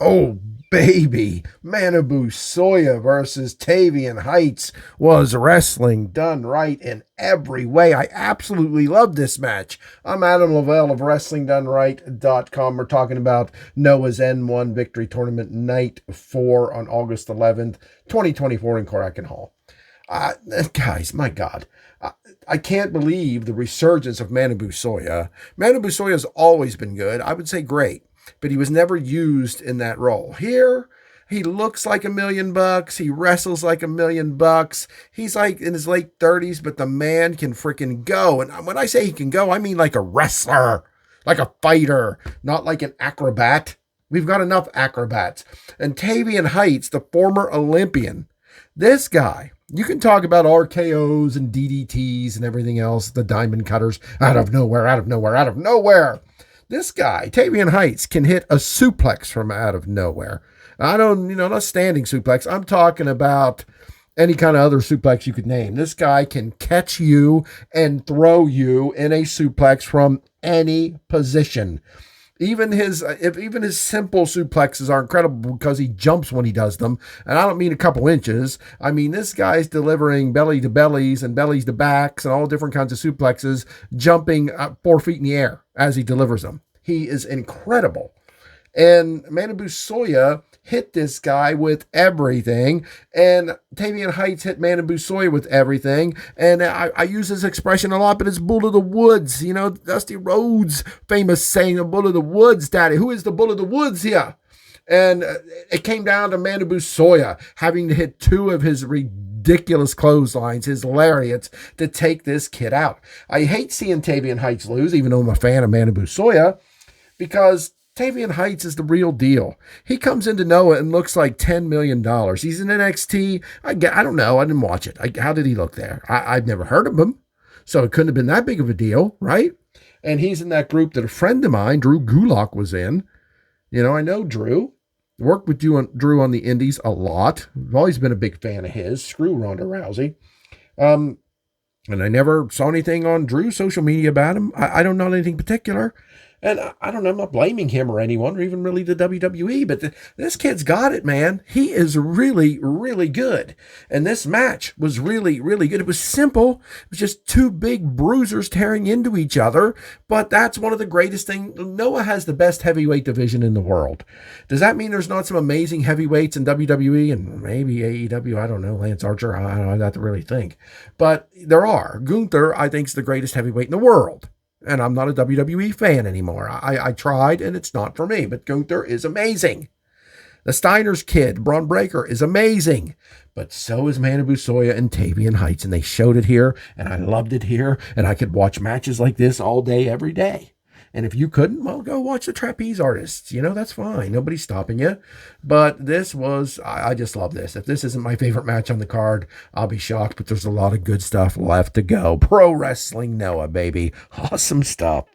Oh, baby. Manabu Soya versus Tavion Heights was wrestling done right in every way. I absolutely loved this match. I'm Adam Lavelle of WrestlingDoneRight.com. We're talking about Noah's N1 Victory Tournament Night 4 on August 11th, 2024 in Korakuen Hall. Uh, Guys, my God. I can't believe the resurgence of Manabu Soya. Manabu Soya has always been good. I would say great, but he was never used in that role. Here, he looks like $1,000,000. He wrestles like $1,000,000. He's like in his late 30s, but the man can freaking go. And when I say he can go, I mean like a wrestler, like a fighter, not like an acrobat. We've got enough acrobats. And Tavion Heights, the former Olympian, this guy, you can talk about RKOs and DDTs and everything else, the diamond cutters out of nowhere, out of nowhere, out of nowhere. This guy, Tavion Heights, can hit a suplex from out of nowhere. I don't, not standing suplex. I'm talking about any kind of other suplex you could name. This guy can catch you and throw you in a suplex from any position. Even his simple suplexes are incredible because he jumps when he does them. And I don't mean a couple inches. I mean, this guy's delivering belly to bellies and bellies to backs and all different kinds of suplexes, jumping 4 feet in the air as he delivers them. He is incredible. And Manabu Soya hit this guy with everything, and Tavion Heights hit Manabu Soya with everything. And I use this expression a lot, but it's Bull of the Woods. Dusty Rhodes' famous saying, "The Bull of the Woods, Daddy." Who is the Bull of the Woods here? And it came down to Manabu Soya having to hit two of his ridiculous clotheslines, his lariats, to take this kid out. I hate seeing Tavion Heights lose, even though I'm a fan of Manabu Soya, because Tavion Heights is the real deal. He comes into Noah and looks like $10 million. He's in NXT. I don't know. I didn't watch it. How did he look there? I've never heard of him, so it couldn't have been that big of a deal, right? And he's in that group that a friend of mine, Drew Gulak, was in. I know Drew. Worked with Drew on the indies a lot. I've always been a big fan of his. Screw Ronda Rousey. And I never saw anything on Drew's social media about him. I don't know anything particular. And I don't know, I'm not blaming him or anyone or even really the WWE, but this kid's got it, man. He is really, really good. And this match was really, really good. It was simple. It was just two big bruisers tearing into each other. But that's one of the greatest things. Noah has the best heavyweight division in the world. Does that mean there's not some amazing heavyweights in WWE and maybe AEW? I don't know, Lance Archer. I'd have to really think. But there are. Gunther, I think, is the greatest heavyweight in the world. And I'm not a WWE fan anymore. I tried, and it's not for me. But Gunther is amazing. The Steiner's kid, Braun Breaker, is amazing. But so is Manabu Soya and Tavion Heights. And they showed it here, and I loved it here. And I could watch matches like this all day, every day. And if you couldn't, well, go watch the Trapeze Artists. That's fine. Nobody's stopping you. But this was, I just love this. If this isn't my favorite match on the card, I'll be shocked. But there's a lot of good stuff left to go. Pro Wrestling Noah, baby. Awesome stuff.